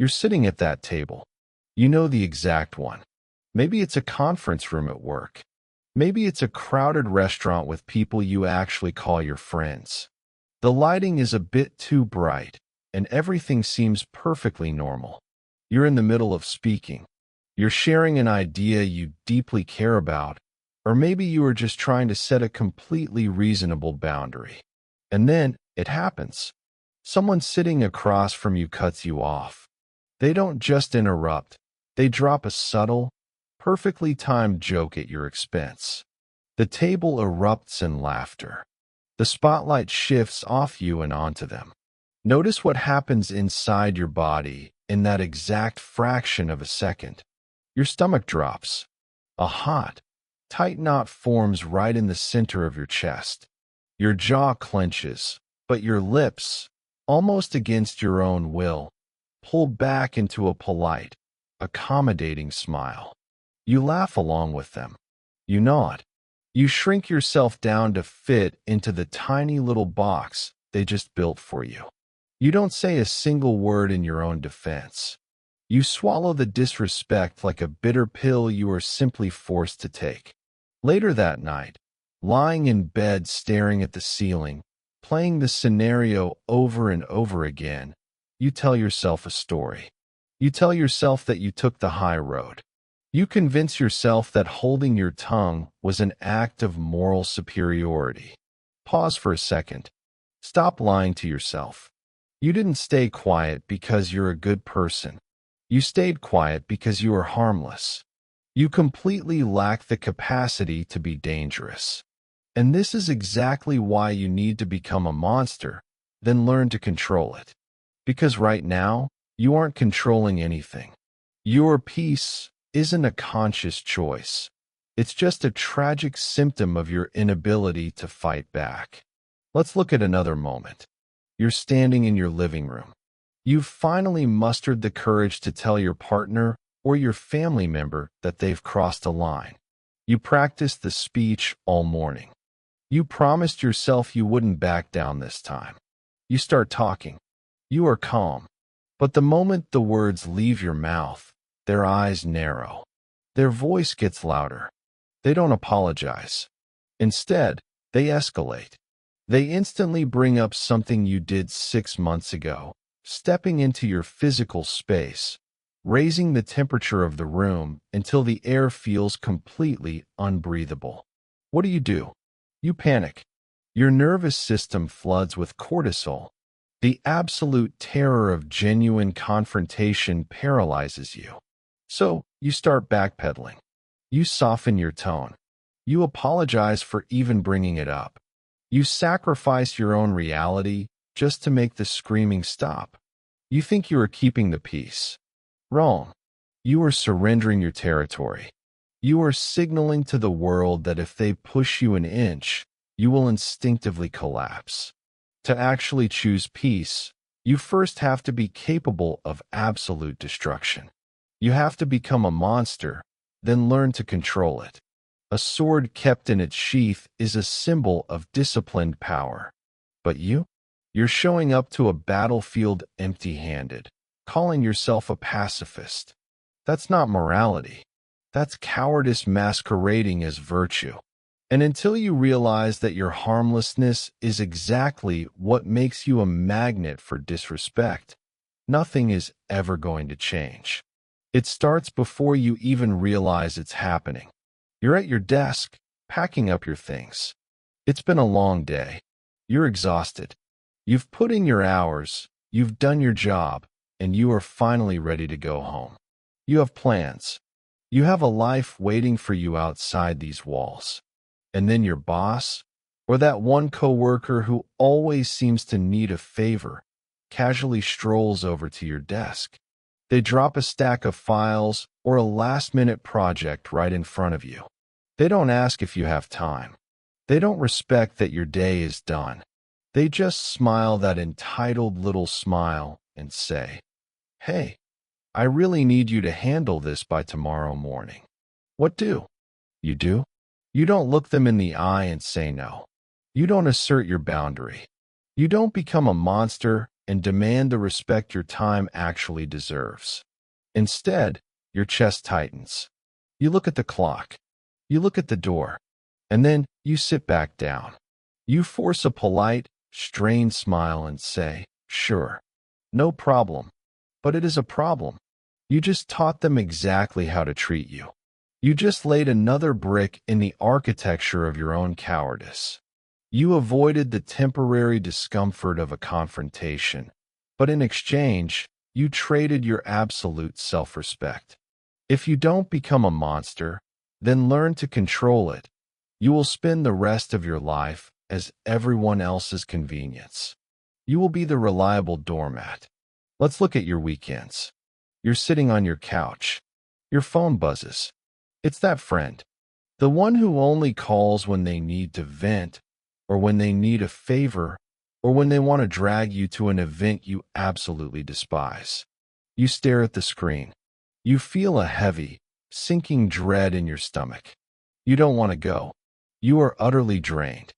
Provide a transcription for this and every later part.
You're sitting at that table. You know the exact one. Maybe it's a conference room at work. Maybe it's a crowded restaurant with people you actually call your friends. The lighting is a bit too bright, and everything seems perfectly normal. You're in the middle of speaking. You're sharing an idea you deeply care about, or maybe you are just trying to set a completely reasonable boundary. And then it happens. Someone sitting across from you cuts you off. They don't just interrupt, they drop a subtle, perfectly timed joke at your expense. The table erupts in laughter. The spotlight shifts off you and onto them. Notice what happens inside your body in that exact fraction of a second. Your stomach drops. A hot, tight knot forms right in the center of your chest. Your jaw clenches, but your lips, almost against your own will, pull back into a polite, accommodating smile. You laugh along with them. You nod. You shrink yourself down to fit into the tiny little box they just built for you. You don't say a single word in your own defense. You swallow the disrespect like a bitter pill you are simply forced to take. Later that night, lying in bed staring at the ceiling, playing the scenario over and over again, you tell yourself a story. You tell yourself that you took the high road. You convince yourself that holding your tongue was an act of moral superiority. Pause for a second. Stop lying to yourself. You didn't stay quiet because you're a good person. You stayed quiet because you are harmless. You completely lack the capacity to be dangerous. And this is exactly why you need to become a monster, then learn to control it. Because right now, you aren't controlling anything. Your peace isn't a conscious choice. It's just a tragic symptom of your inability to fight back. Let's look at another moment. You're standing in your living room. You've finally mustered the courage to tell your partner or your family member that they've crossed a line. You practiced the speech all morning. You promised yourself you wouldn't back down this time. You start talking. You are calm. But the moment the words leave your mouth, their eyes narrow. Their voice gets louder. They don't apologize. Instead, they escalate. They instantly bring up something you did 6 months ago, stepping into your physical space, raising the temperature of the room until the air feels completely unbreathable. What do? You panic. Your nervous system floods with cortisol. The absolute terror of genuine confrontation paralyzes you. So, you start backpedaling. You soften your tone. You apologize for even bringing it up. You sacrifice your own reality just to make the screaming stop. You think you are keeping the peace. Wrong. You are surrendering your territory. You are signaling to the world that if they push you an inch, you will instinctively collapse. To actually choose peace, you first have to be capable of absolute destruction. You have to become a monster, then learn to control it. A sword kept in its sheath is a symbol of disciplined power. But you're showing up to a battlefield empty-handed, calling yourself a pacifist. That's not morality. That's cowardice masquerading as virtue. And until you realize that your harmlessness is exactly what makes you a magnet for disrespect, nothing is ever going to change. It starts before you even realize it's happening. You're at your desk, packing up your things. It's been a long day. You're exhausted. You've put in your hours, you've done your job, and you are finally ready to go home. You have plans. You have a life waiting for you outside these walls. And then your boss, or that one coworker who always seems to need a favor, casually strolls over to your desk. They drop a stack of files or a last-minute project right in front of you. They don't ask if you have time. They don't respect that your day is done. They just smile that entitled little smile and say, "Hey, I really need you to handle this by tomorrow morning." What do? You do? You don't look them in the eye and say no. You don't assert your boundary. You don't become a monster and demand the respect your time actually deserves. Instead, your chest tightens. You look at the clock. You look at the door. And then you sit back down. You force a polite, strained smile and say, "Sure, no problem." But it is a problem. You just taught them exactly how to treat you. You just laid another brick in the architecture of your own cowardice. You avoided the temporary discomfort of a confrontation, but in exchange, you traded your absolute self-respect. If you don't become a monster, then learn to control it. You will spend the rest of your life as everyone else's convenience. You will be the reliable doormat. Let's look at your weekends. You're sitting on your couch. Your phone buzzes. It's that friend. The one who only calls when they need to vent, or when they need a favor, or when they want to drag you to an event you absolutely despise. You stare at the screen. You feel a heavy, sinking dread in your stomach. You don't want to go. You are utterly drained.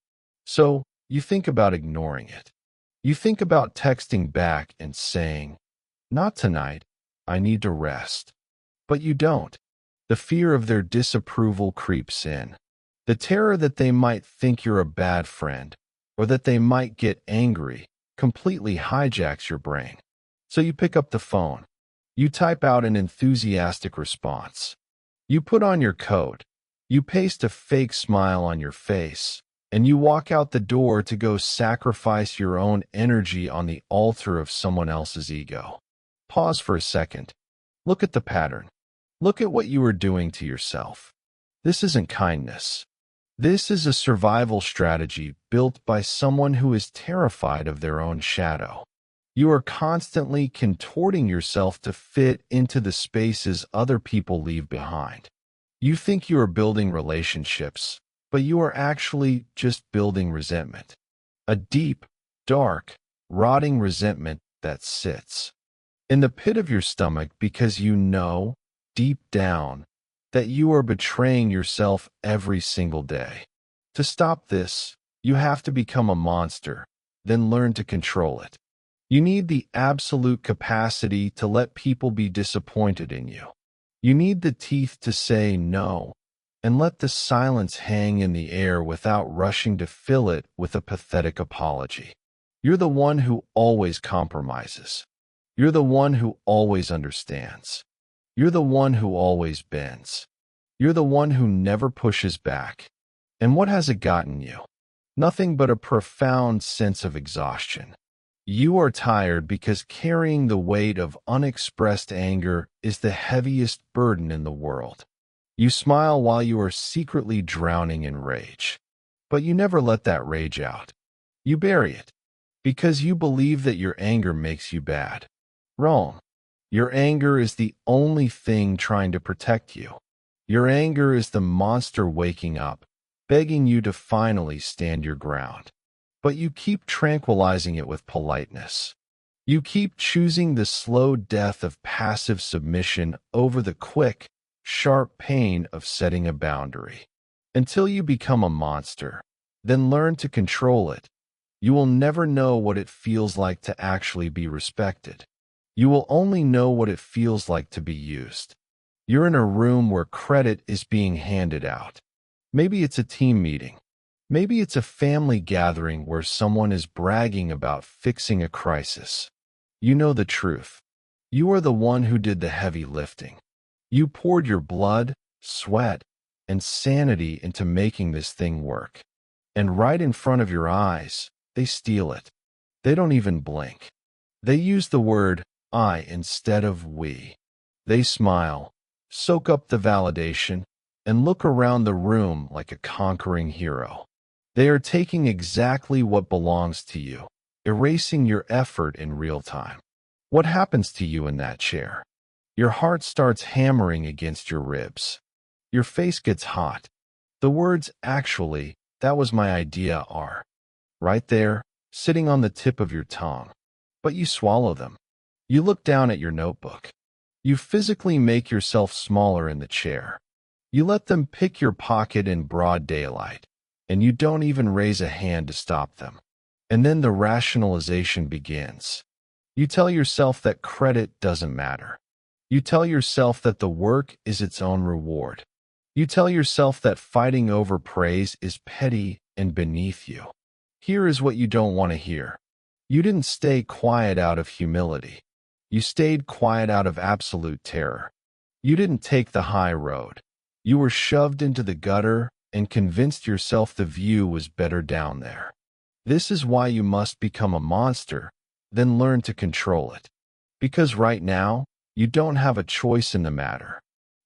So, you think about ignoring it. You think about texting back and saying, "Not tonight, I need to rest." But you don't. The fear of their disapproval creeps in. The terror that they might think you're a bad friend, or that they might get angry, completely hijacks your brain. So you pick up the phone. You type out an enthusiastic response. You put on your coat. You paste a fake smile on your face, and you walk out the door to go sacrifice your own energy on the altar of someone else's ego. Pause for a second. Look at the pattern. Look at what you are doing to yourself. This isn't kindness. This is a survival strategy built by someone who is terrified of their own shadow. You are constantly contorting yourself to fit into the spaces other people leave behind. You think you are building relationships, but you are actually just building resentment. A deep, dark, rotting resentment that sits in the pit of your stomach because you know, deep down, that you are betraying yourself every single day. To stop this, you have to become a monster, then learn to control it. You need the absolute capacity to let people be disappointed in you. You need the teeth to say no, and let the silence hang in the air without rushing to fill it with a pathetic apology. You're the one who always compromises. You're the one who always understands. You're the one who always bends. You're the one who never pushes back. And what has it gotten you? Nothing but a profound sense of exhaustion. You are tired because carrying the weight of unexpressed anger is the heaviest burden in the world. You smile while you are secretly drowning in rage. But you never let that rage out. You bury it. Because you believe that your anger makes you bad. Wrong. Your anger is the only thing trying to protect you. Your anger is the monster waking up, begging you to finally stand your ground. But you keep tranquilizing it with politeness. You keep choosing the slow death of passive submission over the quick, sharp pain of setting a boundary. Until you become a monster, then learn to control it. You will never know what it feels like to actually be respected. You will only know what it feels like to be used. You're in a room where credit is being handed out. Maybe it's a team meeting. Maybe it's a family gathering where someone is bragging about fixing a crisis. You know the truth. You are the one who did the heavy lifting. You poured your blood, sweat, and sanity into making this thing work. And right in front of your eyes, they steal it. They don't even blink. They use the word I instead of we. They smile, soak up the validation, and look around the room like a conquering hero. They are taking exactly what belongs to you, erasing your effort in real time. What happens to you in that chair? Your heart starts hammering against your ribs. Your face gets hot. The words, "Actually, that was my idea," are right there, sitting on the tip of your tongue. But you swallow them. You look down at your notebook. You physically make yourself smaller in the chair. You let them pick your pocket in broad daylight, and you don't even raise a hand to stop them. And then the rationalization begins. You tell yourself that credit doesn't matter. You tell yourself that the work is its own reward. You tell yourself that fighting over praise is petty and beneath you. Here is what you don't want to hear. You didn't stay quiet out of humility. You stayed quiet out of absolute terror. You didn't take the high road. You were shoved into the gutter and convinced yourself the view was better down there. This is why you must become a monster, then learn to control it. Because right now, you don't have a choice in the matter.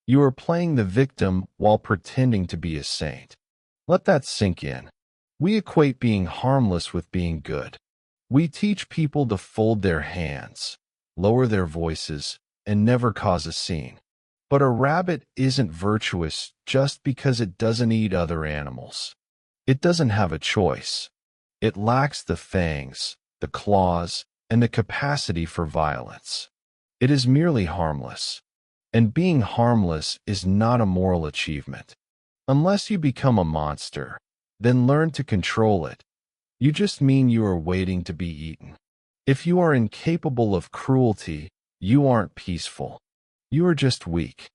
You are playing the victim while pretending to be a saint. Let that sink in. We equate being harmless with being good. We teach people to fold their hands, lower their voices, and never cause a scene. But a rabbit isn't virtuous just because it doesn't eat other animals. It doesn't have a choice. It lacks the fangs, the claws, and the capacity for violence. It is merely harmless. And being harmless is not a moral achievement. Unless you become a monster, then learn to control it. You just mean you are waiting to be eaten. If you are incapable of cruelty, you aren't peaceful. You are just weak.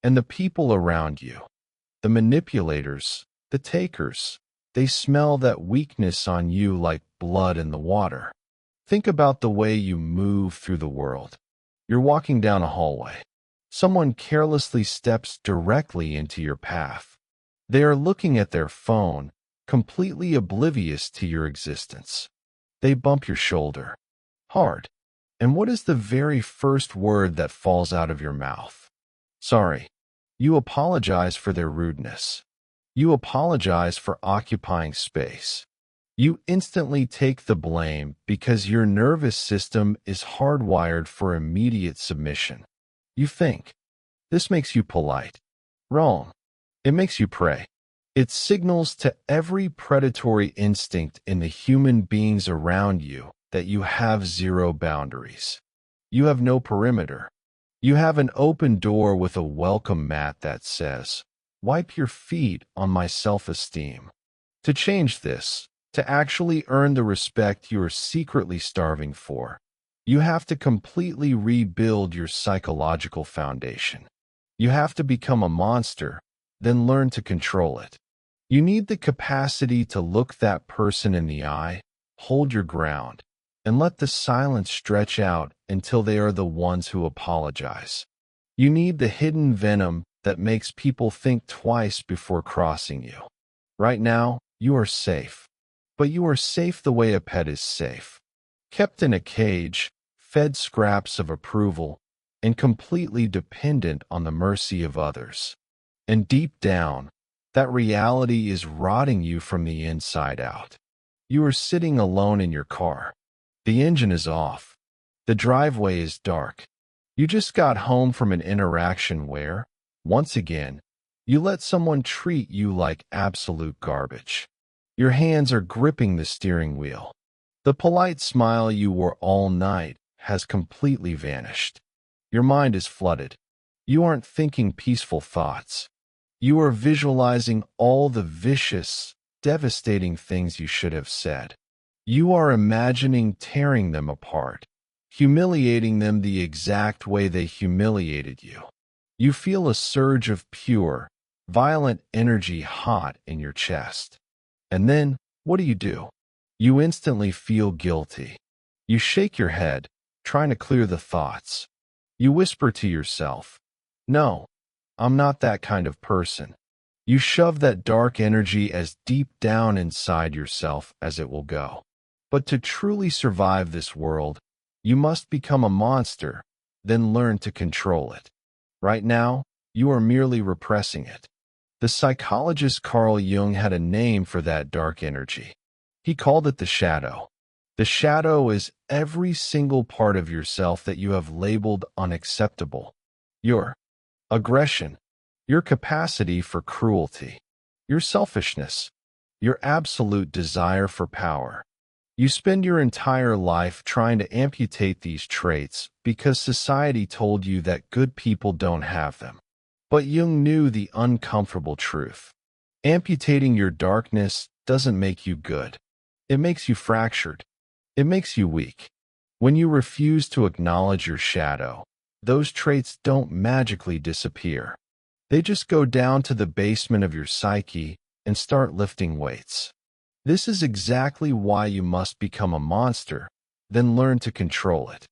And the people around you, the manipulators, the takers, they smell that weakness on you like blood in the water. Think about the way you move through the world. You're walking down a hallway. Someone carelessly steps directly into your path. They are looking at their phone, completely oblivious to your existence. They bump your shoulder. Hard. And what is the very first word that falls out of your mouth? Sorry. You apologize for their rudeness. You apologize for occupying space. You instantly take the blame because your nervous system is hardwired for immediate submission. You think, this makes you polite. Wrong. It makes you prey. It signals to every predatory instinct in the human beings around you that you have zero boundaries. You have no perimeter. You have an open door with a welcome mat that says, wipe your feet on my self-esteem. To change this, to actually earn the respect you are secretly starving for, you have to completely rebuild your psychological foundation. You have to become a monster, then learn to control it. You need the capacity to look that person in the eye, hold your ground, and let the silence stretch out until they are the ones who apologize. You need the hidden venom that makes people think twice before crossing you. Right now, you are safe. But you are safe the way a pet is safe. Kept in a cage, fed scraps of approval, and completely dependent on the mercy of others. And deep down, that reality is rotting you from the inside out. You are sitting alone in your car. The engine is off. The driveway is dark. You just got home from an interaction where, once again, you let someone treat you like absolute garbage. Your hands are gripping the steering wheel. The polite smile you wore all night has completely vanished. Your mind is flooded. You aren't thinking peaceful thoughts. You are visualizing all the vicious, devastating things you should have said. You are imagining tearing them apart, humiliating them the exact way they humiliated you. You feel a surge of pure, violent energy hot in your chest. And then, what do? You instantly feel guilty. You shake your head, trying to clear the thoughts. You whisper to yourself, no, I'm not that kind of person. You shove that dark energy as deep down inside yourself as it will go. But to truly survive this world, you must become a monster, then learn to control it. Right now, you are merely repressing it. The psychologist Carl Jung had a name for that dark energy. He called it the shadow. The shadow is every single part of yourself that you have labeled unacceptable. Your aggression, your capacity for cruelty, your selfishness, your absolute desire for power. You spend your entire life trying to amputate these traits because society told you that good people don't have them. But Jung knew the uncomfortable truth. Amputating your darkness doesn't make you good. It makes you fractured. It makes you weak. When you refuse to acknowledge your shadow, those traits don't magically disappear. They just go down to the basement of your psyche and start lifting weights. This is exactly why you must become a monster, then learn to control it.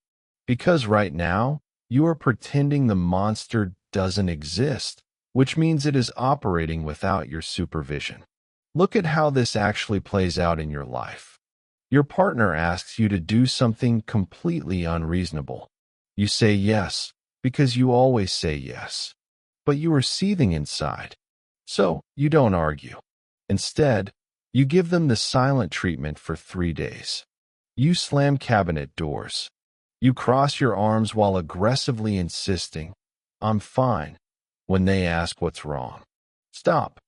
Because right now, you are pretending the monster doesn't exist, which means it is operating without your supervision. Look at how this actually plays out in your life. Your partner asks you to do something completely unreasonable. You say yes, because you always say yes. But you are seething inside. So, you don't argue. Instead, you give them the silent treatment for 3 days. You slam cabinet doors. You cross your arms while aggressively insisting, "I'm fine," when they ask what's wrong. Stop.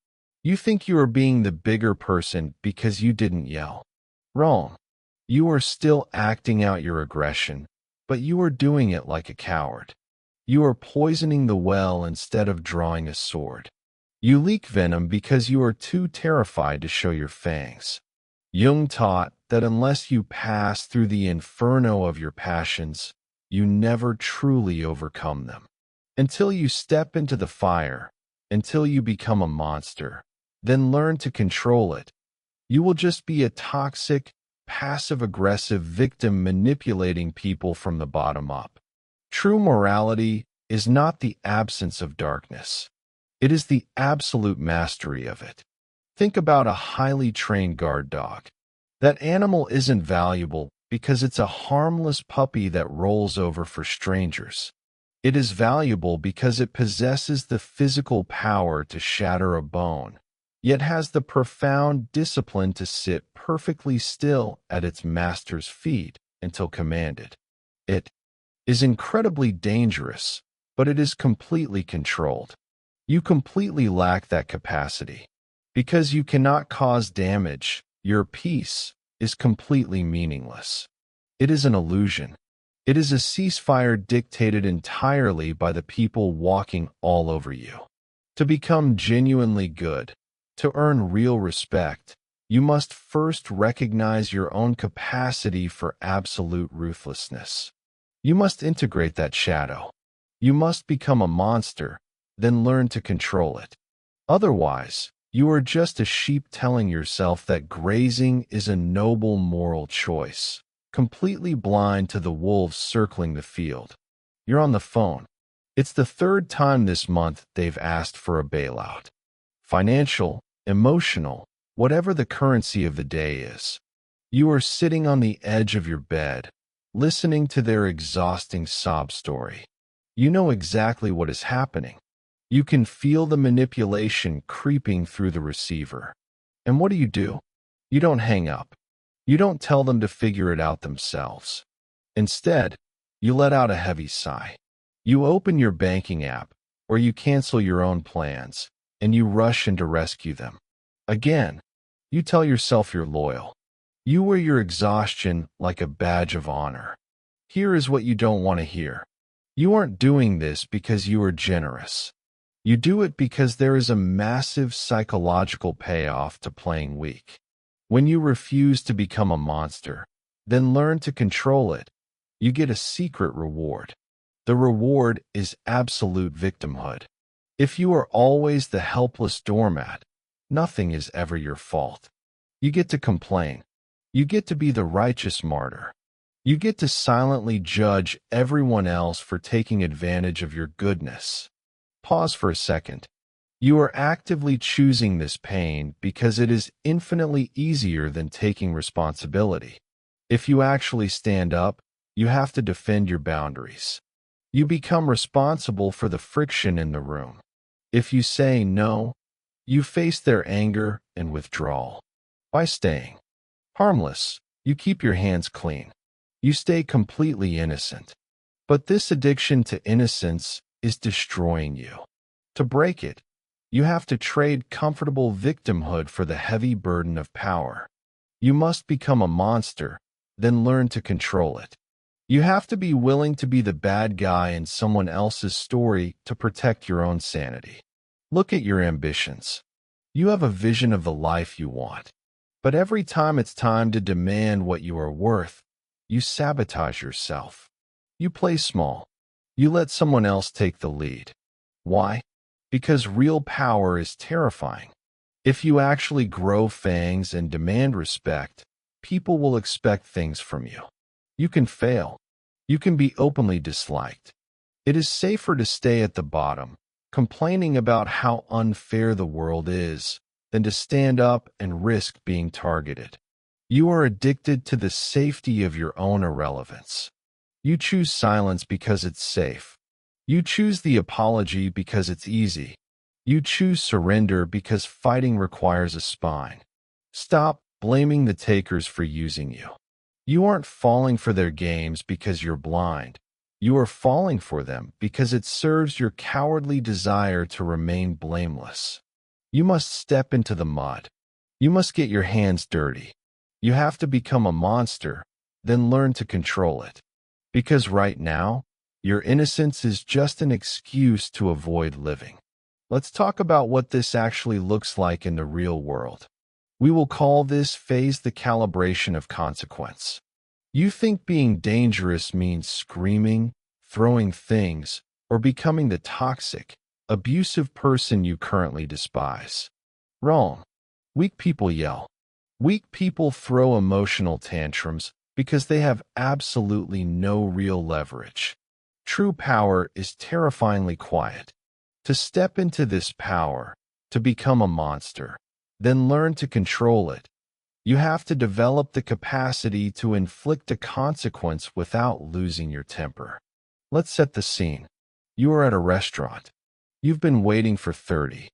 You think you are being the bigger person because you didn't yell. Wrong. You are still acting out your aggression, but you are doing it like a coward. You are poisoning the well instead of drawing a sword. You leak venom because you are too terrified to show your fangs. Jung taught that unless you pass through the inferno of your passions, you never truly overcome them. Until you step into the fire, until you become a monster, then learn to control it, you will just be a toxic, passive-aggressive victim manipulating people from the bottom up. True morality is not the absence of darkness. It is the absolute mastery of it. Think about a highly trained guard dog. That animal isn't valuable because it's a harmless puppy that rolls over for strangers. It is valuable because it possesses the physical power to shatter a bone, yet has the profound discipline to sit perfectly still at its master's feet until commanded. It is incredibly dangerous, but it is completely controlled. You completely lack that capacity. Because you cannot cause damage, your peace is completely meaningless. It is an illusion. It is a ceasefire dictated entirely by the people walking all over you. To become genuinely good, to earn real respect, you must first recognize your own capacity for absolute ruthlessness. You must integrate that shadow. You must become a monster, then learn to control it. Otherwise, you are just a sheep telling yourself that grazing is a noble moral choice, completely blind to the wolves circling the field. You're on the phone. It's the 3rd time this month they've asked for a bailout. Financial, emotional, whatever the currency of the day is. You are sitting on the edge of your bed, listening to their exhausting sob story. You know exactly what is happening. You can feel the manipulation creeping through the receiver. And what do? You don't hang up. You don't tell them to figure it out themselves. Instead, you let out a heavy sigh. You open your banking app, or you cancel your own plans, and you rush in to rescue them. Again, you tell yourself you're loyal. You wear your exhaustion like a badge of honor. Here is what you don't want to hear. You aren't doing this because you are generous. You do it because there is a massive psychological payoff to playing weak. When you refuse to become a monster, then learn to control it, you get a secret reward. The reward is absolute victimhood. If you are always the helpless doormat, nothing is ever your fault. You get to complain. You get to be the righteous martyr. You get to silently judge everyone else for taking advantage of your goodness. Pause for a second. You are actively choosing this pain because it is infinitely easier than taking responsibility. If you actually stand up, you have to defend your boundaries. You become responsible for the friction in the room. If you say no, you face their anger and withdrawal. By staying harmless, you keep your hands clean. You stay completely innocent. But this addiction to innocence is destroying you. To break it, you have to trade comfortable victimhood for the heavy burden of power. You must become a monster, then learn to control it. You have to be willing to be the bad guy in someone else's story to protect your own sanity. Look at your ambitions. You have a vision of the life you want. But every time it's time to demand what you are worth, You sabotage yourself. You play small. You let someone else take the lead. Why? Because real power is terrifying. If you actually grow fangs and demand respect, people will expect things from you. You can fail. You can be openly disliked. It is safer to stay at the bottom, complaining about how unfair the world is, than to stand up and risk being targeted. You are addicted to the safety of your own irrelevance. You choose silence because it's safe. You choose the apology because it's easy. You choose surrender because fighting requires a spine. Stop blaming the takers for using you. You aren't falling for their games because you're blind. You are falling for them because it serves your cowardly desire to remain blameless. You must step into the mud. You must get your hands dirty. You have to become a monster, then learn to control it. Because right now, your innocence is just an excuse to avoid living. Let's talk about what this actually looks like in the real world. We will call this phase the calibration of consequence. You think being dangerous means screaming, throwing things, or becoming the toxic, abusive person you currently despise. Wrong. Weak people yell. Weak people throw emotional tantrums because they have absolutely no real leverage. True power is terrifyingly quiet. To step into this power, to become a monster, then learn to control it, you have to develop the capacity to inflict a consequence without losing your temper. Let's set the scene. You are at a restaurant. You've been waiting for 30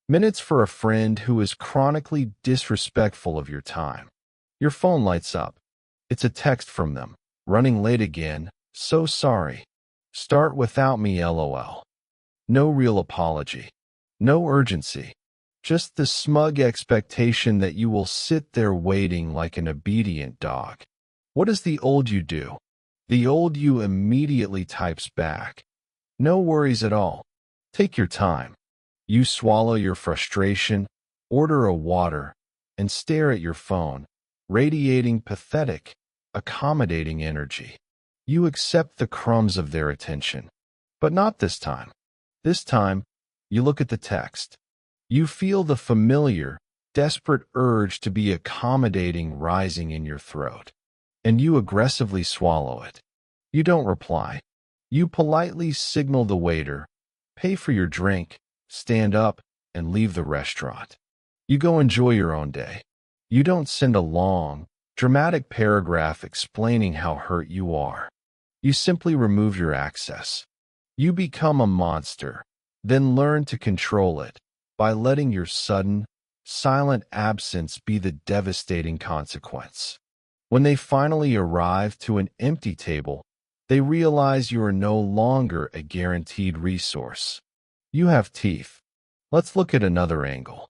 minutes for a friend who is chronically disrespectful of your time. Your phone lights up. It's a text from them. Running late again. So sorry. Start without me, LOL. No real apology. No urgency. Just the smug expectation that you will sit there waiting like an obedient dog. What does the old you do? The old you immediately types back. No worries at all. Take your time. You swallow your frustration, order a water, and stare at your phone, radiating pathetic, accommodating energy. You accept the crumbs of their attention. But not this time. This time, you look at the text. You feel the familiar, desperate urge to be accommodating rising in your throat, and you aggressively swallow it. You don't reply. You politely signal the waiter, pay for your drink, stand up, and leave the restaurant. You go enjoy your own day. You don't send a long, dramatic paragraph explaining how hurt you are. You simply remove your access. You become a monster, then learn to control it by letting your sudden, silent absence be the devastating consequence. When they finally arrive to an empty table, they realize you are no longer a guaranteed resource. You have teeth. Let's look at another angle.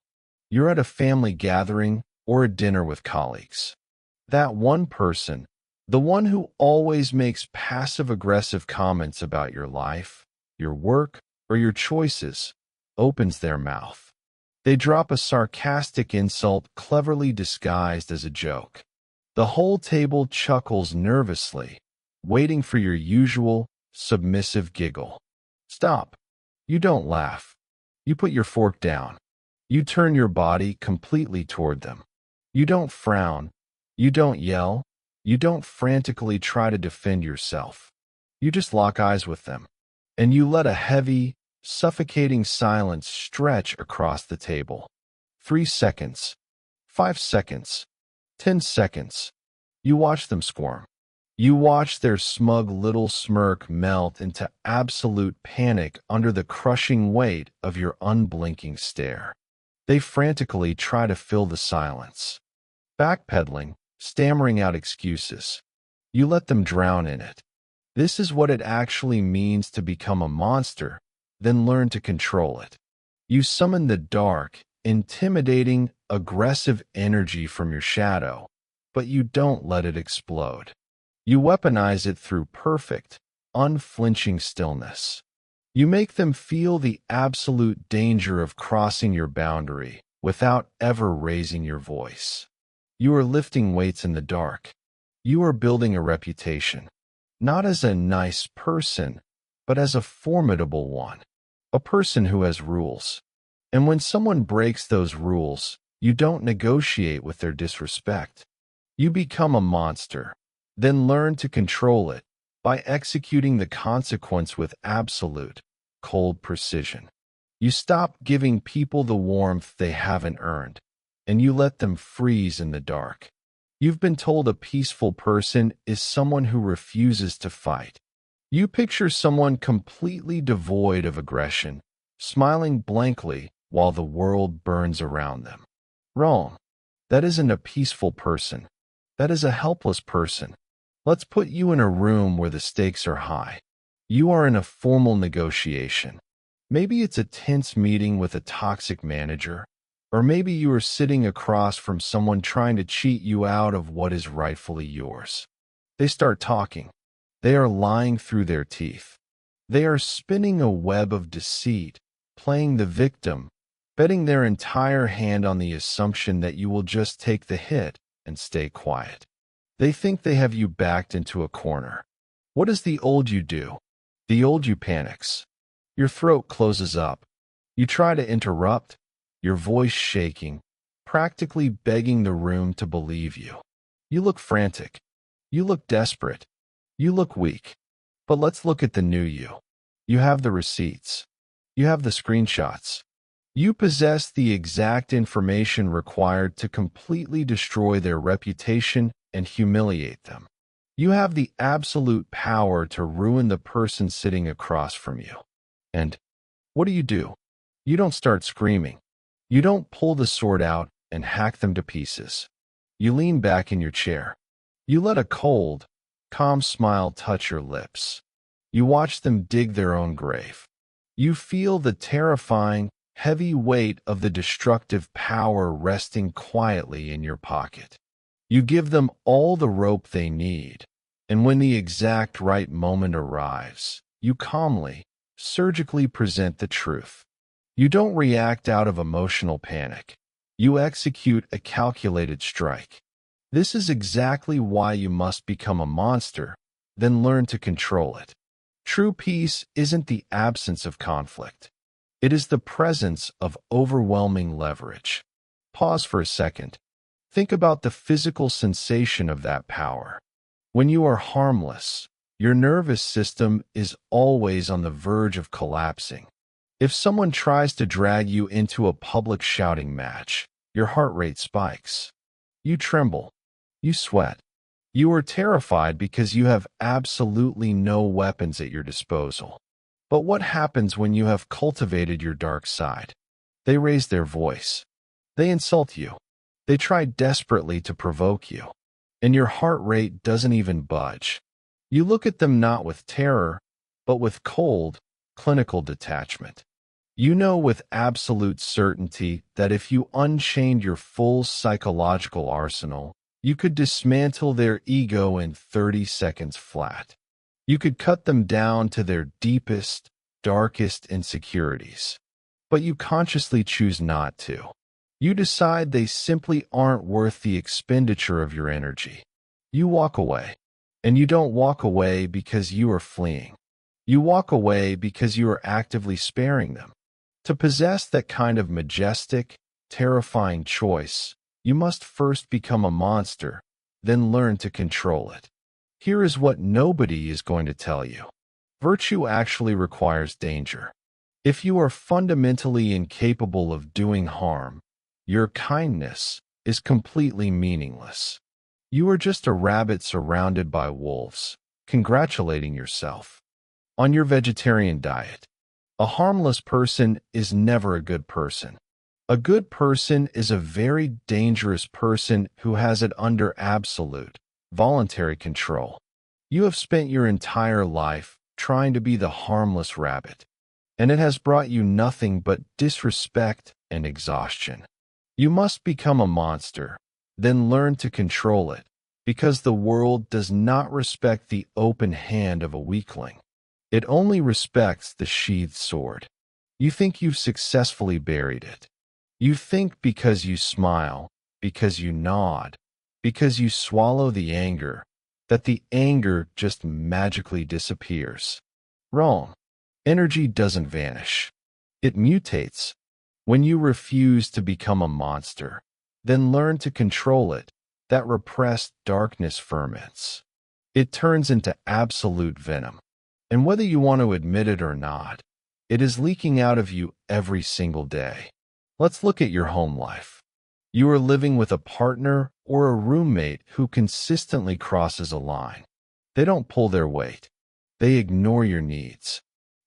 You're at a family gathering or a dinner with colleagues. That one person, the one who always makes passive-aggressive comments about your life, your work, or your choices, opens their mouth. They drop a sarcastic insult cleverly disguised as a joke. The whole table chuckles nervously, waiting for your usual, submissive giggle. Stop. You don't laugh. You put your fork down. You turn your body completely toward them. You don't frown. You don't yell. You don't frantically try to defend yourself. You just lock eyes with them. And you let a heavy, suffocating silence stretch across the table. 3 seconds. 5 seconds. 10 seconds. You watch them squirm. You watch their smug little smirk melt into absolute panic under the crushing weight of your unblinking stare. They frantically try to fill the silence. Backpedaling, stammering out excuses. You let them drown in it. This is what it actually means to become a monster, then learn to control it. You summon the dark, intimidating, aggressive energy from your shadow, but you don't let it explode. You weaponize it through perfect, unflinching stillness. You make them feel the absolute danger of crossing your boundary without ever raising your voice. You are lifting weights in the dark. You are building a reputation, not as a nice person, but as a formidable one, a person who has rules. And when someone breaks those rules, you don't negotiate with their disrespect. You become a monster, then learn to control it by executing the consequence with absolute, cold precision. You stop giving people the warmth they haven't earned, and you let them freeze in the dark. You've been told a peaceful person is someone who refuses to fight. You picture someone completely devoid of aggression, smiling blankly while the world burns around them. Wrong. That isn't a peaceful person. That is a helpless person. Let's put you in a room where the stakes are high. You are in a formal negotiation. Maybe it's a tense meeting with a toxic manager, or maybe you are sitting across from someone trying to cheat you out of what is rightfully yours. They start talking. They are lying through their teeth. They are spinning a web of deceit, playing the victim, betting their entire hand on the assumption that you will just take the hit and stay quiet. They think they have you backed into a corner. What does the old you do? The old you panics. Your throat closes up. You try to interrupt, your voice shaking, practically begging the room to believe you. You look frantic. You look desperate. You look weak. But let's look at the new you. You have the receipts. You have the screenshots. You possess the exact information required to completely destroy their reputation and humiliate them. You have the absolute power to ruin the person sitting across from you. And what do? You don't start screaming. You don't pull the sword out and hack them to pieces. You lean back in your chair. You let a cold, calm smile touch your lips. You watch them dig their own grave. You feel the terrifying, heavy weight of the destructive power resting quietly in your pocket. You give them all the rope they need, and when the exact right moment arrives, you calmly, surgically present the truth. You don't react out of emotional panic. You execute a calculated strike. This is exactly why you must become a monster, then learn to control it. True peace isn't the absence of conflict. It is the presence of overwhelming leverage. Pause for a second. Think about the physical sensation of that power. When you are harmless, your nervous system is always on the verge of collapsing. If someone tries to drag you into a public shouting match, your heart rate spikes. You tremble. You sweat. You are terrified because you have absolutely no weapons at your disposal. But what happens when you have cultivated your dark side? They raise their voice. They insult you. They try desperately to provoke you. And your heart rate doesn't even budge. You look at them not with terror, but with cold, clinical detachment. You know with absolute certainty that if you unchained your full psychological arsenal, you could dismantle their ego in 30 seconds flat. You could cut them down to their deepest, darkest insecurities. But you consciously choose not to. You decide they simply aren't worth the expenditure of your energy. You walk away. And you don't walk away because you are fleeing. You walk away because you are actively sparing them. To possess that kind of majestic, terrifying choice, you must first become a monster, then learn to control it. Here is what nobody is going to tell you. Virtue actually requires danger. If you are fundamentally incapable of doing harm, your kindness is completely meaningless. You are just a rabbit surrounded by wolves, congratulating yourself on your vegetarian diet. A harmless person is never a good person. A good person is a very dangerous person who has it under absolute, voluntary control. You have spent your entire life trying to be the harmless rabbit, and it has brought you nothing but disrespect and exhaustion. You must become a monster, then learn to control it, because the world does not respect the open hand of a weakling. It only respects the sheathed sword. You think you've successfully buried it. You think because you smile, because you nod, because you swallow the anger, that the anger just magically disappears. Wrong. Energy doesn't vanish. It mutates. When you refuse to become a monster, then learn to control it, that repressed darkness ferments. It turns into absolute venom. And whether you want to admit it or not, it is leaking out of you every single day. Let's look at your home life. You are living with a partner or a roommate who consistently crosses a line. They don't pull their weight. They ignore your needs.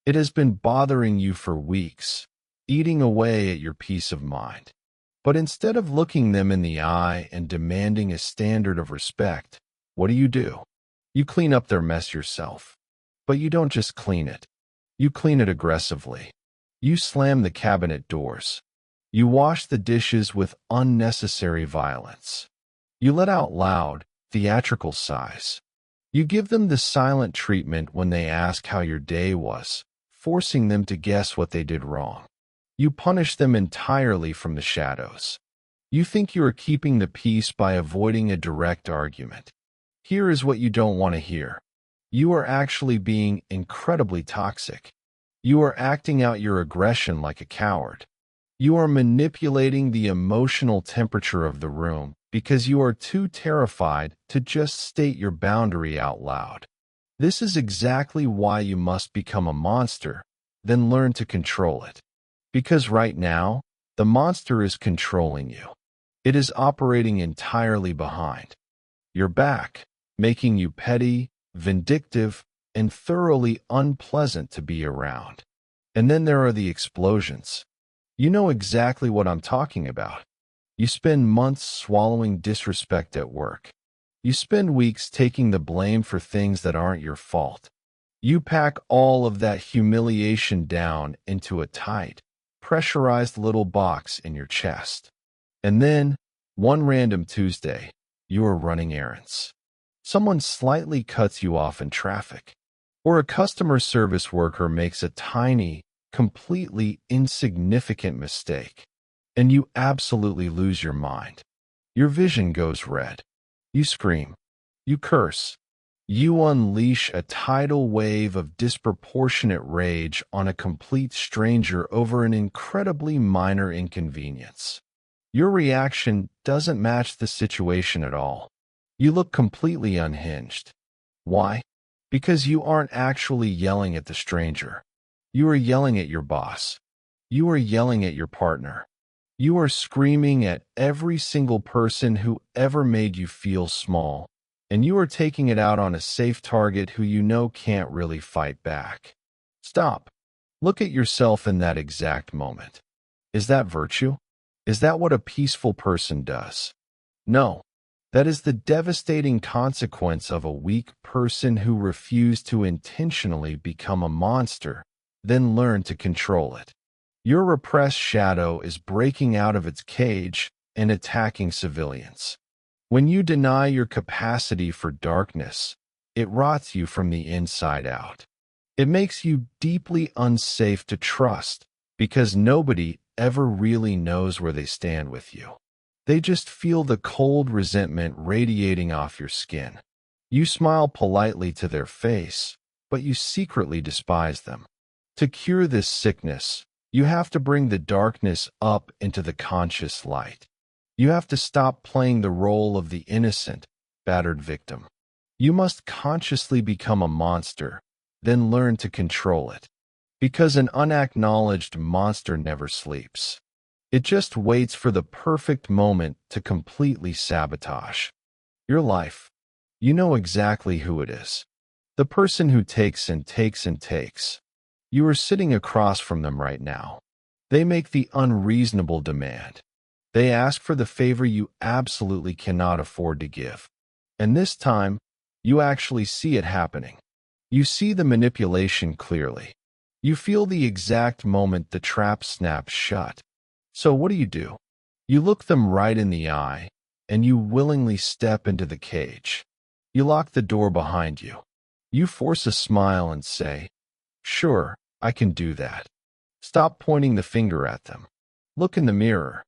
It has been bothering you for weeks, eating away at your peace of mind. But instead of looking them in the eye and demanding a standard of respect, what do? You clean up their mess yourself. But you don't just clean it. You clean it aggressively. You slam the cabinet doors. You wash the dishes with unnecessary violence. You let out loud, theatrical sighs. You give them the silent treatment when they ask how your day was, forcing them to guess what they did wrong. You punish them entirely from the shadows. You think you are keeping the peace by avoiding a direct argument. Here is what you don't want to hear. You are actually being incredibly toxic. You are acting out your aggression like a coward. You are manipulating the emotional temperature of the room because you are too terrified to just state your boundary out loud. This is exactly why you must become a monster, then learn to control it. Because right now, the monster is controlling you. It is operating entirely behind your back, making you petty, vindictive, and thoroughly unpleasant to be around. And then there are the explosions. You know exactly what I'm talking about. You spend months swallowing disrespect at work. You spend weeks taking the blame for things that aren't your fault. You pack all of that humiliation down into a tight, pressurized little box in your chest. And then, one random Tuesday, you are running errands. Someone slightly cuts you off in traffic. Or a customer service worker makes a tiny, completely insignificant mistake. And you absolutely lose your mind. Your vision goes red. You scream. You curse. You unleash a tidal wave of disproportionate rage on a complete stranger over an incredibly minor inconvenience. Your reaction doesn't match the situation at all. You look completely unhinged. Why? Because you aren't actually yelling at the stranger. You are yelling at your boss. You are yelling at your partner. You are screaming at every single person who ever made you feel small. And you are taking it out on a safe target who you know can't really fight back. Stop. Look at yourself in that exact moment. Is that virtue? Is that what a peaceful person does? No. That is the devastating consequence of a weak person who refused to intentionally become a monster, then learn to control it. Your repressed shadow is breaking out of its cage and attacking civilians. When you deny your capacity for darkness, it rots you from the inside out. It makes you deeply unsafe to trust because nobody ever really knows where they stand with you. They just feel the cold resentment radiating off your skin. You smile politely to their face, but you secretly despise them. To cure this sickness, you have to bring the darkness up into the conscious light. You have to stop playing the role of the innocent, battered victim. You must consciously become a monster, then learn to control it. Because an unacknowledged monster never sleeps. It just waits for the perfect moment to completely sabotage your life. You know exactly who it is. The person who takes and takes and takes. You are sitting across from them right now. They make the unreasonable demand. They ask for the favor you absolutely cannot afford to give. And this time, you actually see it happening. You see the manipulation clearly. You feel the exact moment the trap snaps shut. So what do? You look them right in the eye, and you willingly step into the cage. You lock the door behind you. You force a smile and say, "Sure, I can do that." Stop pointing the finger at them. Look in the mirror.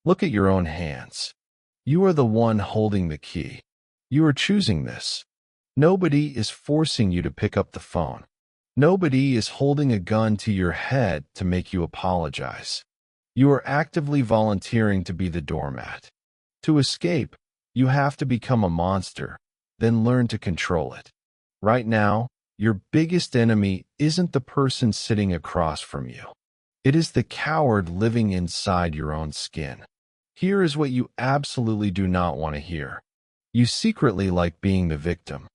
Look at your own hands. You are the one holding the key. You are choosing this. Nobody is forcing you to pick up the phone. Nobody is holding a gun to your head to make you apologize. You are actively volunteering to be the doormat. To escape, you have to become a monster, then learn to control it. Right now, your biggest enemy isn't the person sitting across from you. It is the coward living inside your own skin. Here is what you absolutely do not want to hear. You secretly like being the victim.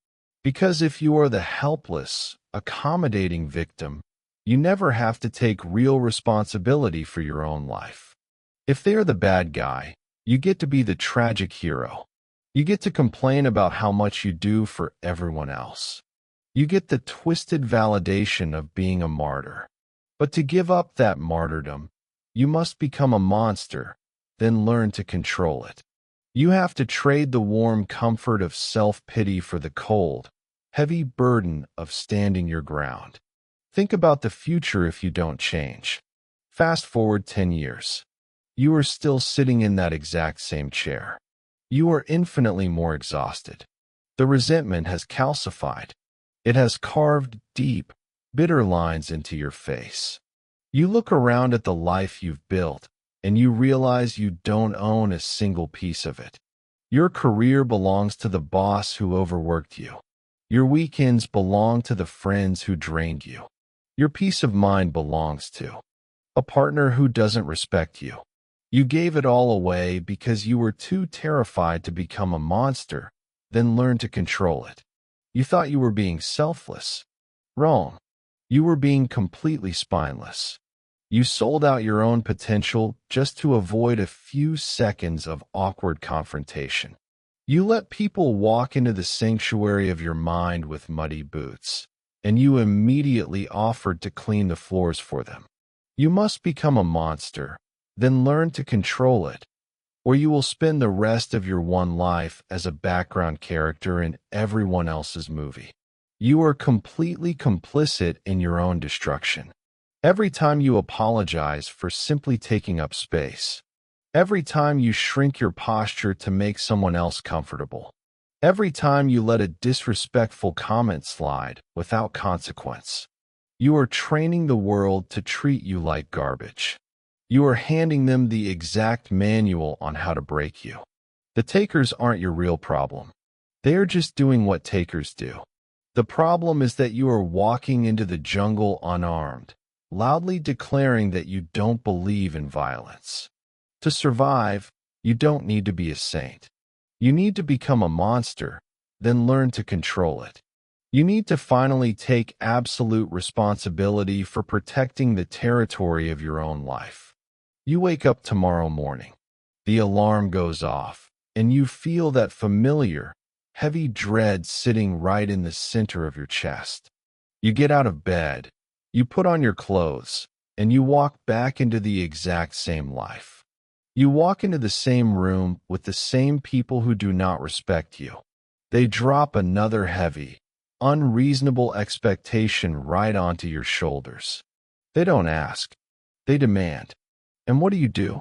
Because if you are the helpless, accommodating victim, you never have to take real responsibility for your own life. If they are the bad guy, you get to be the tragic hero. You get to complain about how much you do for everyone else. You get the twisted validation of being a martyr. But to give up that martyrdom, you must become a monster, then learn to control it. You have to trade the warm comfort of self-pity for the cold, heavy burden of standing your ground. Think about the future if you don't change. Fast forward 10 years. You are still sitting in that exact same chair. You are infinitely more exhausted. The resentment has calcified. It has carved deep, bitter lines into your face. You look around at the life you've built, and you realize you don't own a single piece of it. Your career belongs to the boss who overworked you. Your weekends belong to the friends who drained you. Your peace of mind belongs to a partner who doesn't respect you. You gave it all away because you were too terrified to become a monster, then learn to control it. You thought you were being selfless. Wrong. You were being completely spineless. You sold out your own potential just to avoid a few seconds of awkward confrontation. You let people walk into the sanctuary of your mind with muddy boots, and you immediately offered to clean the floors for them. You must become a monster, then learn to control it, or you will spend the rest of your one life as a background character in everyone else's movie. You are completely complicit in your own destruction. Every time you apologize for simply taking up space, every time you shrink your posture to make someone else comfortable, every time you let a disrespectful comment slide without consequence, you are training the world to treat you like garbage. You are handing them the exact manual on how to break you. The takers aren't your real problem. They are just doing what takers do. The problem is that you are walking into the jungle unarmed, loudly declaring that you don't believe in violence. To survive, you don't need to be a saint. You need to become a monster, then learn to control it. You need to finally take absolute responsibility for protecting the territory of your own life. You wake up tomorrow morning. The alarm goes off, and you feel that familiar, heavy dread sitting right in the center of your chest. You get out of bed, you put on your clothes, and you walk back into the exact same life. You walk into the same room with the same people who do not respect you. They drop another heavy, unreasonable expectation right onto your shoulders. They don't ask. They demand. And what do?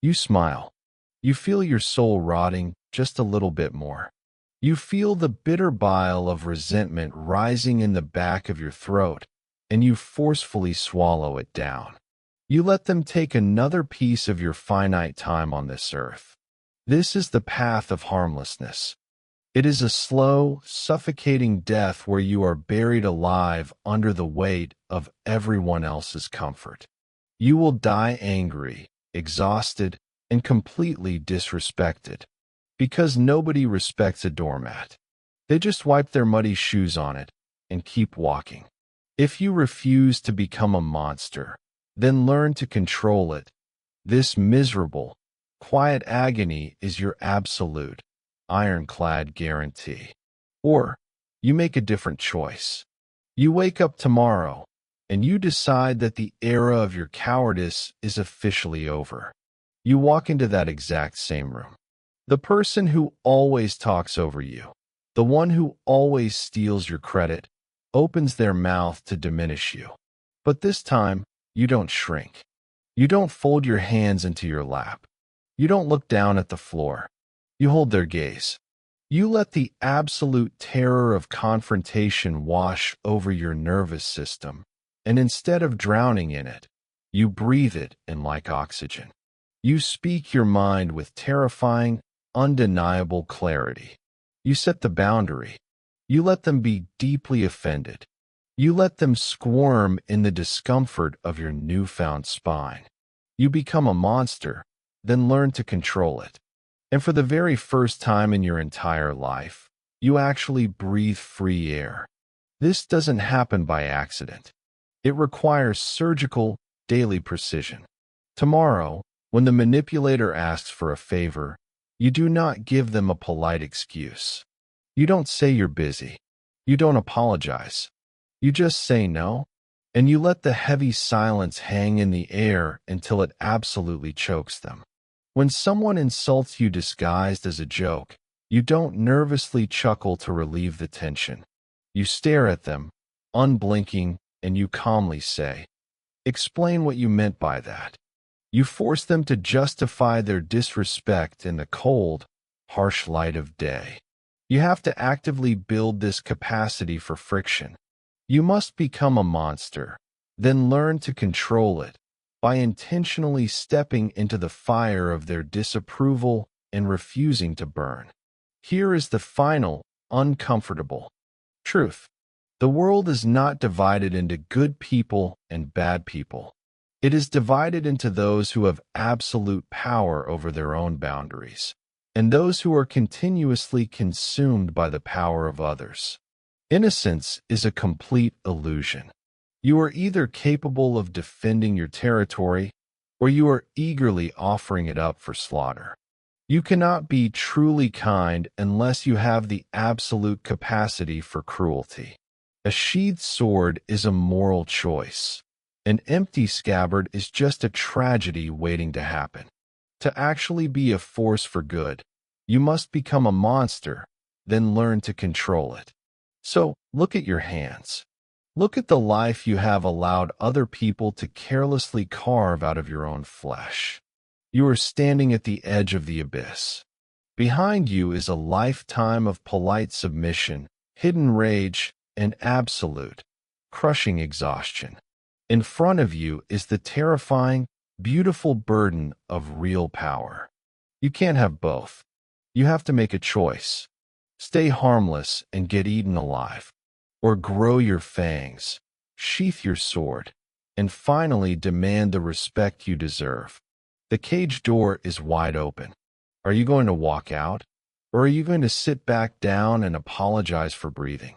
You smile. You feel your soul rotting just a little bit more. You feel the bitter bile of resentment rising in the back of your throat, and you forcefully swallow it down. You let them take another piece of your finite time on this earth. This is the path of harmlessness. It is a slow, suffocating death where you are buried alive under the weight of everyone else's comfort. You will die angry, exhausted, and completely disrespected. Because nobody respects a doormat. They just wipe their muddy shoes on it and keep walking. If you refuse to become a monster, then learn to control it. This miserable, quiet agony is your absolute, ironclad guarantee. Or you make a different choice. You wake up tomorrow, and you decide that the era of your cowardice is officially over. You walk into that exact same room. The person who always talks over you, the one who always steals your credit, opens their mouth to diminish you. But this time, you don't shrink. You don't fold your hands into your lap. You don't look down at the floor. You hold their gaze. You let the absolute terror of confrontation wash over your nervous system, and instead of drowning in it, you breathe it in like oxygen. You speak your mind with terrifying, undeniable clarity. You set the boundary. You let them be deeply offended. You let them squirm in the discomfort of your newfound spine. You become a monster, then learn to control it. And for the very first time in your entire life, you actually breathe free air. This doesn't happen by accident. It requires surgical, daily precision. Tomorrow, when the manipulator asks for a favor, you do not give them a polite excuse. You don't say you're busy. You don't apologize. You just say no, and you let the heavy silence hang in the air until it absolutely chokes them. When someone insults you disguised as a joke, you don't nervously chuckle to relieve the tension. You stare at them, unblinking, and you calmly say, "Explain what you meant by that." You force them to justify their disrespect in the cold, harsh light of day. You have to actively build this capacity for friction. You must become a monster, then learn to control it by intentionally stepping into the fire of their disapproval and refusing to burn. Here is the final, uncomfortable truth. The world is not divided into good people and bad people. It is divided into those who have absolute power over their own boundaries, and those who are continuously consumed by the power of others. Innocence is a complete illusion. You are either capable of defending your territory, or you are eagerly offering it up for slaughter. You cannot be truly kind unless you have the absolute capacity for cruelty. A sheathed sword is a moral choice. An empty scabbard is just a tragedy waiting to happen. To actually be a force for good, you must become a monster, then learn to control it. So, look at your hands. Look at the life you have allowed other people to carelessly carve out of your own flesh. You are standing at the edge of the abyss. Behind you is a lifetime of polite submission, hidden rage, and absolute, crushing exhaustion. In front of you is the terrifying, beautiful burden of real power. You can't have both. You have to make a choice. Stay harmless and get eaten alive, or grow your fangs, sheath your sword, and finally demand the respect you deserve. The cage door is wide open. Are you going to walk out, or are you going to sit back down and apologize for breathing?